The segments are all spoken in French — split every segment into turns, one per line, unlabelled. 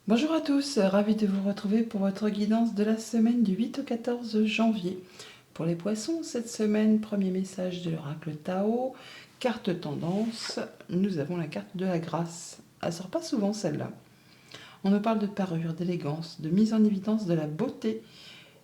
Bonjour à tous, ravi de vous retrouver pour votre guidance de la semaine du 8 au 14 janvier. Pour les poissons, cette semaine, premier message de l'oracle Tao, carte tendance, nous avons la carte de la grâce. Elle sort pas souvent celle-là. On nous parle de parure, d'élégance, de mise en évidence de la beauté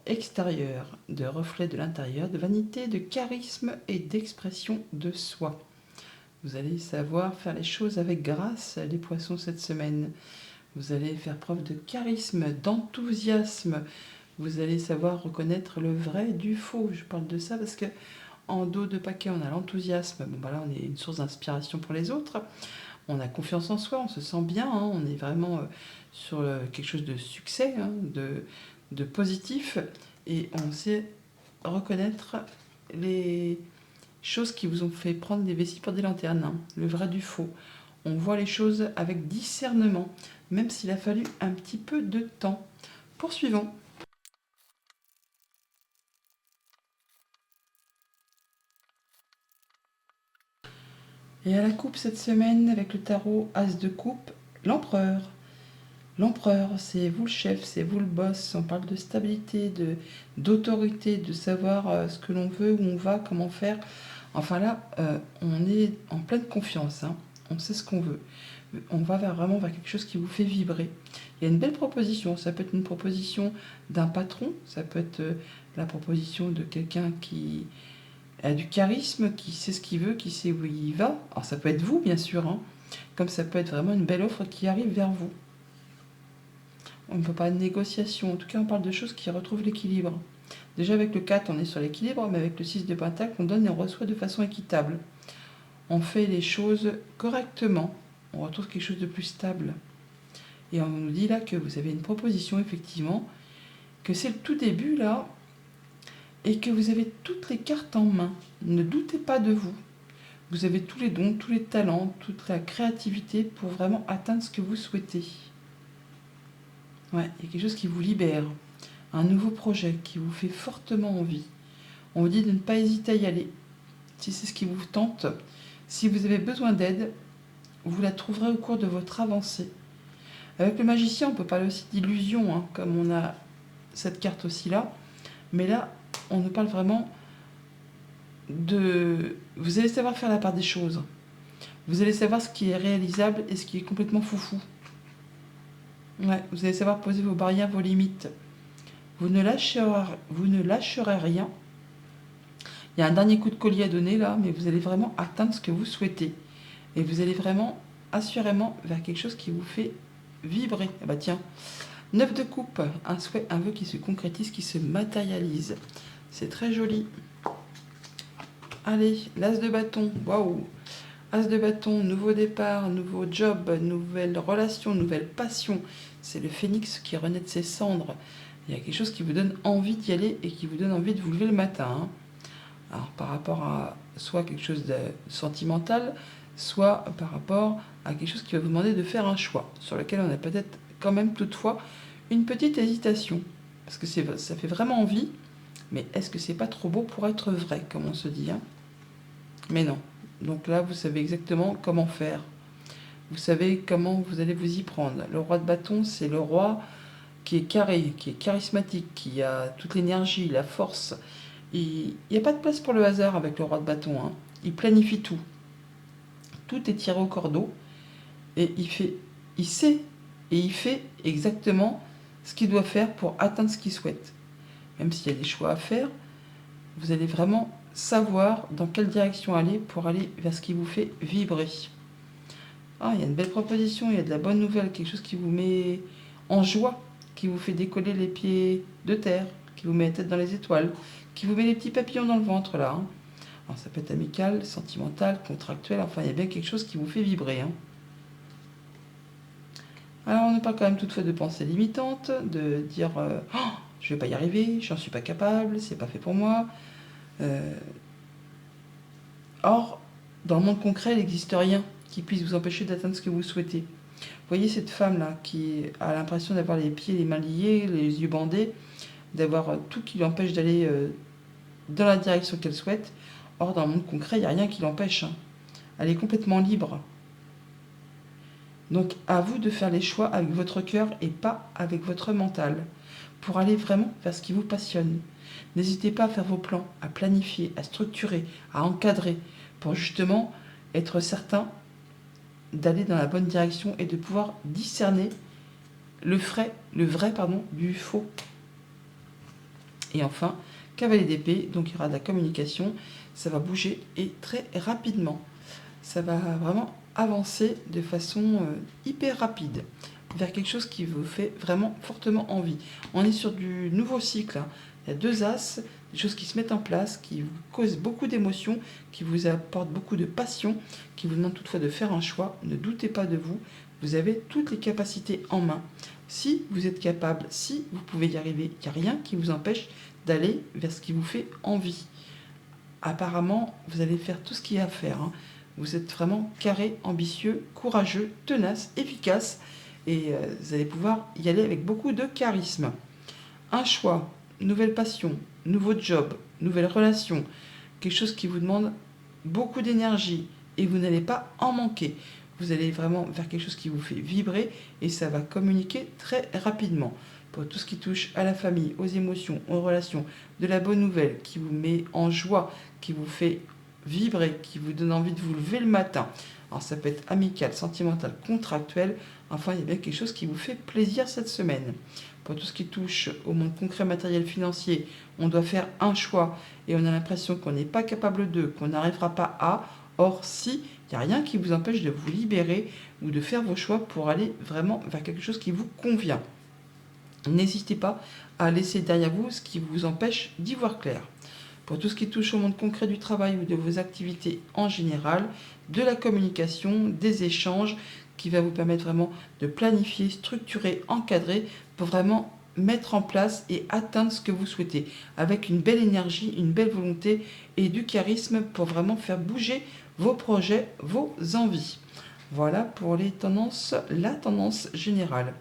extérieure, de reflet de l'intérieur, de vanité, de charisme et d'expression de soi. Vous allez savoir faire les choses avec grâce, les poissons, cette semaine. Vous allez faire preuve de charisme, d'enthousiasme. Vous allez savoir reconnaître le vrai du faux. Je parle de ça parce que en dos de paquet, on a l'enthousiasme. Bon, bah là, on est une source d'inspiration pour les autres. On a confiance en soi, on se sent bien. On est vraiment sur quelque chose de succès, de positif. Et on sait reconnaître les choses qui vous ont fait prendre des vessies pour des lanternes. Le vrai du faux. On voit les choses avec discernement, même s'il a fallu un petit peu de temps. Poursuivons. Et à la coupe cette semaine, avec le tarot As de coupe, l'empereur. L'empereur, c'est vous le chef, c'est vous le boss. On parle de stabilité, d'autorité, de savoir ce que l'on veut, où on va, comment faire. Enfin là, on est en pleine confiance. On sait ce qu'on veut. On va vraiment vers quelque chose qui vous fait vibrer. Il y a une belle proposition. Ça peut être une proposition d'un patron, ça peut être la proposition de quelqu'un qui a du charisme, qui sait ce qu'il veut, qui sait où il va. Alors ça peut être vous, bien sûr, comme ça peut être vraiment une belle offre qui arrive vers vous. On ne peut pas de négociation. En tout cas, on parle de choses qui retrouvent l'équilibre. Déjà, avec le 4, on est sur l'équilibre, mais avec le 6 de Pentacle, on donne et on reçoit de façon équitable. On fait les choses correctement. On retrouve quelque chose de plus stable. Et on nous dit là que vous avez une proposition, effectivement, que c'est le tout début, là, et que vous avez toutes les cartes en main. Ne doutez pas de vous. Vous avez tous les dons, tous les talents, toute la créativité pour vraiment atteindre ce que vous souhaitez. Ouais, il y a quelque chose qui vous libère. Un nouveau projet qui vous fait fortement envie. On vous dit de ne pas hésiter à y aller. Si c'est ce qui vous tente, si vous avez besoin d'aide, vous la trouverez au cours de votre avancée. Avec le magicien, on peut parler aussi d'illusion, comme on a cette carte aussi là. Mais là, on nous parle vraiment de... Vous allez savoir faire la part des choses. Vous allez savoir ce qui est réalisable et ce qui est complètement foufou. Ouais, vous allez savoir poser vos barrières, vos limites. Vous ne lâcherez rien. Il y a un dernier coup de collier à donner là, mais vous allez vraiment atteindre ce que vous souhaitez. Et vous allez vraiment, assurément, vers quelque chose qui vous fait vibrer. Ah bah tiens, 9 de coupe, un souhait, un vœu qui se concrétise, qui se matérialise. C'est très joli. Allez, l'as de bâton, waouh. As de bâton, nouveau départ, nouveau job, nouvelle relation, nouvelle passion. C'est le phénix qui renaît de ses cendres. Il y a quelque chose qui vous donne envie d'y aller et qui vous donne envie de vous lever le matin. Alors par rapport à soit quelque chose de sentimental, soit par rapport à quelque chose qui va vous demander de faire un choix, sur lequel on a peut-être quand même toutefois une petite hésitation. Parce que ça fait vraiment envie, mais est-ce que c'est pas trop beau pour être vrai, comme on se dit, Mais non. Donc là, vous savez exactement comment faire. Vous savez comment vous allez vous y prendre. Le roi de bâton, c'est le roi qui est carré, qui est charismatique, qui a toute l'énergie, la force. Il n'y a pas de place pour le hasard avec le roi de bâton. Il planifie tout. Tout est tiré au cordeau. Et il sait et il fait exactement ce qu'il doit faire pour atteindre ce qu'il souhaite. Même s'il y a des choix à faire, vous allez vraiment savoir dans quelle direction aller pour aller vers ce qui vous fait vibrer. Ah, il y a une belle proposition, il y a de la bonne nouvelle, quelque chose qui vous met en joie, qui vous fait décoller les pieds de terre, qui vous met la tête dans les étoiles, qui vous met les petits papillons dans le ventre là. Alors ça peut être amical, sentimental, contractuel, enfin il y a bien quelque chose qui vous fait vibrer. Alors on ne parle quand même toutefois de pensées limitantes, de dire oh, je vais pas y arriver, j'en suis pas capable, c'est pas fait pour moi. Or, dans le monde concret, il n'existe rien qui puisse vous empêcher d'atteindre ce que vous souhaitez. Vous voyez cette femme-là qui a l'impression d'avoir les pieds et les mains liés, les yeux bandés, d'avoir tout qui l'empêche d'aller dans la direction qu'elle souhaite. Or, dans le monde concret, il n'y a rien qui l'empêche. Elle est complètement libre. Donc à vous de faire les choix avec votre cœur et pas avec votre mental, pour aller vraiment vers ce qui vous passionne. N'hésitez pas à faire vos plans, à planifier, à structurer, à encadrer, pour justement être certain d'aller dans la bonne direction et de pouvoir discerner le vrai du faux. Et enfin, cavalier d'épée, donc il y aura de la communication, ça va bouger et très rapidement. Ça va vraiment avancer de façon hyper rapide vers quelque chose qui vous fait vraiment fortement envie. On est sur du nouveau cycle, hein. Il y a 2 as, des choses qui se mettent en place, qui vous causent beaucoup d'émotions, qui vous apportent beaucoup de passion, qui vous demandent toutefois de faire un choix. Ne doutez pas de vous, vous avez toutes les capacités en main. Si vous êtes capable, si vous pouvez y arriver, il n'y a rien qui vous empêche d'aller vers ce qui vous fait envie. Apparemment, vous allez faire tout ce qu'il y a à faire, hein. Vous êtes vraiment carré, ambitieux, courageux, tenace, efficace et vous allez pouvoir y aller avec beaucoup de charisme. Un choix, nouvelle passion, nouveau job, nouvelle relation, quelque chose qui vous demande beaucoup d'énergie et vous n'allez pas en manquer. Vous allez vraiment vers quelque chose qui vous fait vibrer et ça va communiquer très rapidement. Pour tout ce qui touche à la famille, aux émotions, aux relations, de la bonne nouvelle qui vous met en joie, qui vous fait vibrer, qui vous donne envie de vous lever le matin. Alors ça peut être amical, sentimental, contractuel, enfin il y a bien quelque chose qui vous fait plaisir cette semaine. Pour tout ce qui touche au monde concret, matériel, financier, on doit faire un choix et on a l'impression qu'on n'est pas capable de, qu'on n'arrivera pas à. Or si, il n'y a rien qui vous empêche de vous libérer ou de faire vos choix pour aller vraiment vers quelque chose qui vous convient. N'hésitez pas à laisser derrière vous ce qui vous empêche d'y voir clair. Pour tout ce qui touche au monde concret du travail ou de vos activités en général, de la communication, des échanges, qui va vous permettre vraiment de planifier, structurer, encadrer, pour vraiment mettre en place et atteindre ce que vous souhaitez, avec une belle énergie, une belle volonté et du charisme pour vraiment faire bouger vos projets, vos envies. Voilà pour les tendances, la tendance générale.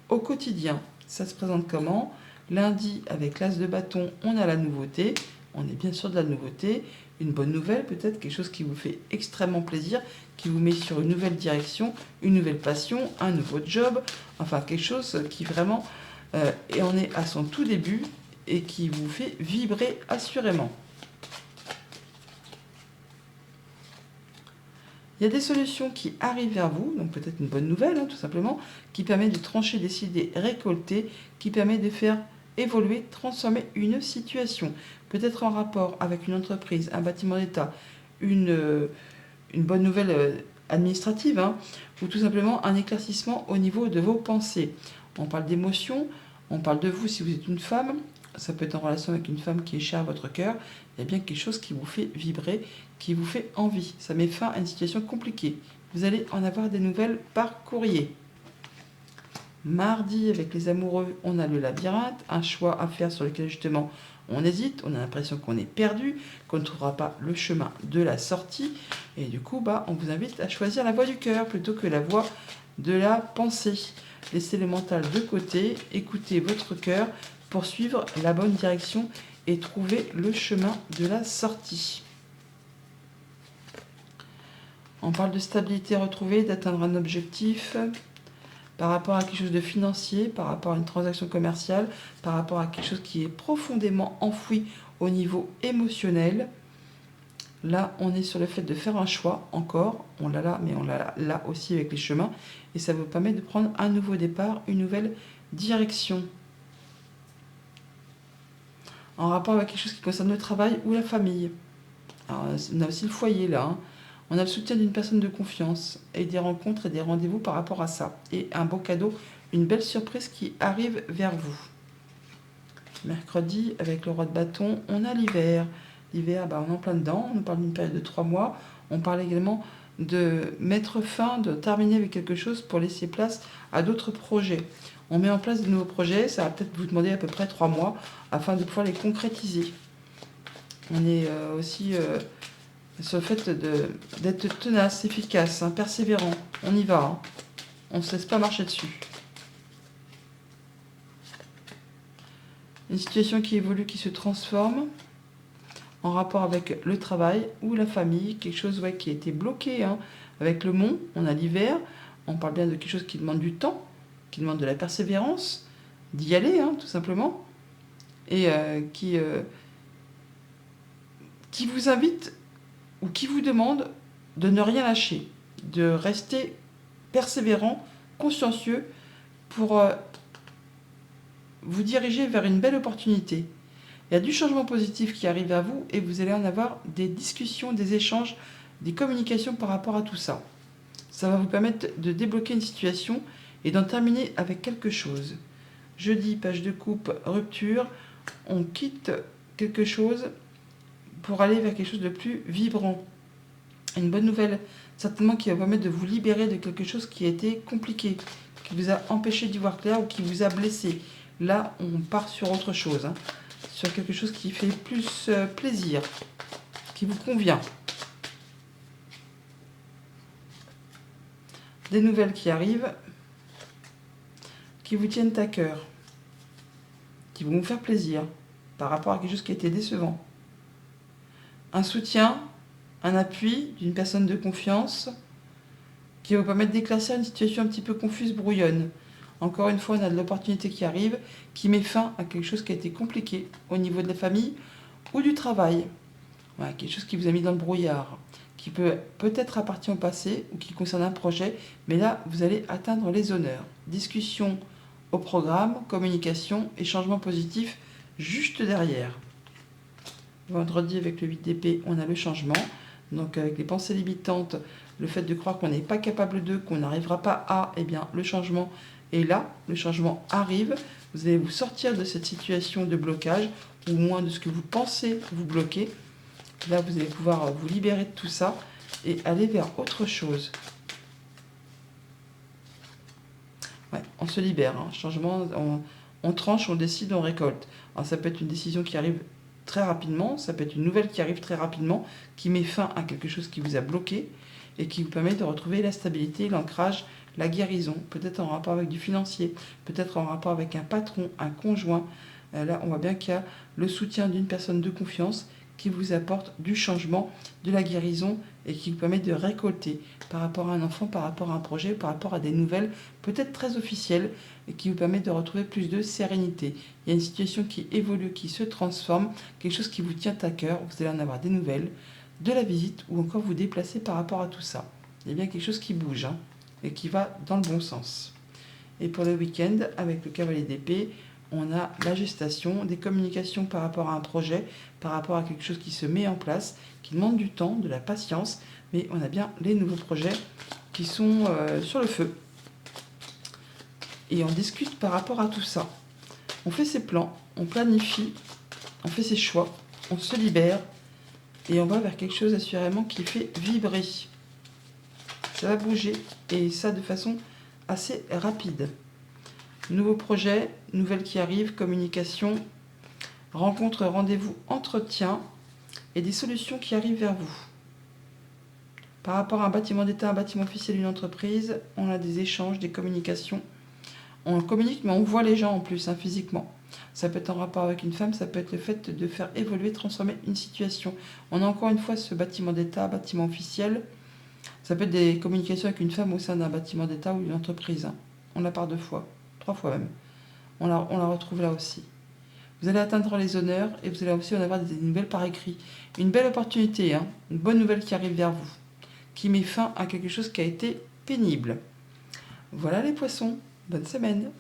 Au quotidien, ça se présente comment? Lundi, avec l'as de bâton, on a la nouveauté. On est bien sûr de la nouveauté. Une bonne nouvelle, peut-être quelque chose qui vous fait extrêmement plaisir, qui vous met sur une nouvelle direction, une nouvelle passion, un nouveau job. Enfin, quelque chose qui vraiment... et on est à son tout début et qui vous fait vibrer assurément. Il y a des solutions qui arrivent vers vous, donc peut-être une bonne nouvelle, hein, tout simplement, qui permet de trancher, décider, récolter, qui permet de faire évoluer, transformer une situation. Peut-être en rapport avec une entreprise, un bâtiment d'État, une bonne nouvelle administrative, hein, ou tout simplement un éclaircissement au niveau de vos pensées. On parle d'émotions, on parle de vous si vous êtes une femme, ça peut être en relation avec une femme qui est chère à votre cœur, il y a bien quelque chose qui vous fait vibrer, qui vous fait envie. Ça met fin à une situation compliquée. Vous allez en avoir des nouvelles par courrier. Mardi, avec les amoureux, on a le labyrinthe, un choix à faire sur lequel justement on hésite, on a l'impression qu'on est perdu, qu'on ne trouvera pas le chemin de la sortie. Et du coup, on vous invite à choisir la voie du cœur plutôt que la voie de la pensée. Laissez le mental de côté, écoutez votre cœur pour suivre la bonne direction et trouver le chemin de la sortie. On parle de stabilité retrouvée, d'atteindre un objectif par rapport à quelque chose de financier, par rapport à une transaction commerciale, par rapport à quelque chose qui est profondément enfoui au niveau émotionnel. Là, on est sur le fait de faire un choix, encore, on l'a là, mais on l'a là aussi avec les chemins, et ça vous permet de prendre un nouveau départ, une nouvelle direction. En rapport avec quelque chose qui concerne le travail ou la famille. Alors, on a aussi le foyer là, hein. On a le soutien d'une personne de confiance et des rencontres et des rendez-vous par rapport à ça. Et un beau cadeau, une belle surprise qui arrive vers vous. Mercredi, avec le roi de bâton, on a l'hiver. L'hiver, on est en plein dedans. On parle d'une période de 3 mois. On parle également de mettre fin, de terminer avec quelque chose pour laisser place à d'autres projets. On met en place de nouveaux projets. Ça va peut-être vous demander à peu près 3 mois afin de pouvoir les concrétiser. On est aussi... sur le fait d'être tenace, efficace, hein, persévérant. On y va, hein. On ne se laisse pas marcher dessus. Une situation qui évolue, qui se transforme en rapport avec le travail ou la famille. Quelque chose qui a été bloqué, hein. Avec le mont, on a l'hiver. On parle bien de quelque chose qui demande du temps, qui demande de la persévérance, d'y aller, hein, tout simplement, et qui vous invite ou qui vous demande de ne rien lâcher, de rester persévérant, consciencieux pour vous diriger vers une belle opportunité. Il y a du changement positif qui arrive à vous et vous allez en avoir des discussions, des échanges, des communications par rapport à tout ça. Ça va vous permettre de débloquer une situation et d'en terminer avec quelque chose. Jeudi, page de coupe, rupture, on quitte quelque chose pour aller vers quelque chose de plus vibrant. Une bonne nouvelle, certainement, qui va vous permettre de vous libérer de quelque chose qui a été compliqué, qui vous a empêché d'y voir clair ou qui vous a blessé. Là, on part sur autre chose, hein, sur quelque chose qui fait plus plaisir, qui vous convient. Des nouvelles qui arrivent, qui vous tiennent à cœur, qui vont vous faire plaisir par rapport à quelque chose qui a été décevant. Un soutien, un appui d'une personne de confiance qui va vous permettre d'éclaircir une situation un petit peu confuse, brouillonne. Encore une fois, on a de l'opportunité qui arrive, qui met fin à quelque chose qui a été compliqué au niveau de la famille ou du travail. Voilà, quelque chose qui vous a mis dans le brouillard, qui peut peut-être appartenir au passé ou qui concerne un projet, mais là, vous allez atteindre les honneurs. Discussion au programme, communication et changement positif juste derrière. Vendredi, avec le 8 d'épée, on a le changement. Donc, avec les pensées limitantes, le fait de croire qu'on n'est pas capable de, qu'on n'arrivera pas à, eh bien, le changement est là, le changement arrive. Vous allez vous sortir de cette situation de blocage, ou moins de ce que vous pensez vous bloquer. Là, vous allez pouvoir vous libérer de tout ça et aller vers autre chose. Ouais, on se libère, hein. Changement, on tranche, on décide, on récolte. Alors, ça peut être une décision qui arrive très rapidement, ça peut être une nouvelle qui arrive très rapidement, qui met fin à quelque chose qui vous a bloqué et qui vous permet de retrouver la stabilité, l'ancrage, la guérison, peut-être en rapport avec du financier, peut-être en rapport avec un patron, un conjoint. Là, on voit bien qu'il y a le soutien d'une personne de confiance qui vous apporte du changement, de la guérison et qui vous permet de récolter par rapport à un enfant, par rapport à un projet, par rapport à des nouvelles peut-être très officielles et qui vous permet de retrouver plus de sérénité. Il y a une situation qui évolue, qui se transforme, quelque chose qui vous tient à cœur, vous allez en avoir des nouvelles, de la visite ou encore vous déplacer par rapport à tout ça. Il y a bien quelque chose qui bouge, hein, et qui va dans le bon sens. Et pour le week-end, avec le cavalier d'épée, on a la gestation, des communications par rapport à un projet, par rapport à quelque chose qui se met en place, qui demande du temps, de la patience, mais on a bien les nouveaux projets qui sont sur le feu. Et on discute par rapport à tout ça. On fait ses plans, on planifie, on fait ses choix, on se libère et on va vers quelque chose assurément qui fait vibrer. Ça va bouger et ça de façon assez rapide. Nouveaux projets, nouvelles qui arrivent, communication, rencontres, rendez-vous, entretien et des solutions qui arrivent vers vous. Par rapport à un bâtiment d'État, un bâtiment officiel, une entreprise, on a des échanges, des communications. On communique, mais on voit les gens en plus, hein, physiquement. Ça peut être en rapport avec une femme, ça peut être le fait de faire évoluer, transformer une situation. On a encore une fois ce bâtiment d'État, bâtiment officiel. Ça peut être des communications avec une femme au sein d'un bâtiment d'État ou d'une entreprise. Hein. On la part 2 fois, 3 fois même. On la retrouve là aussi. Vous allez atteindre les honneurs et vous allez aussi en avoir des nouvelles par écrit. Une belle opportunité, hein, une bonne nouvelle qui arrive vers vous, qui met fin à quelque chose qui a été pénible. Voilà les poissons, bonne semaine.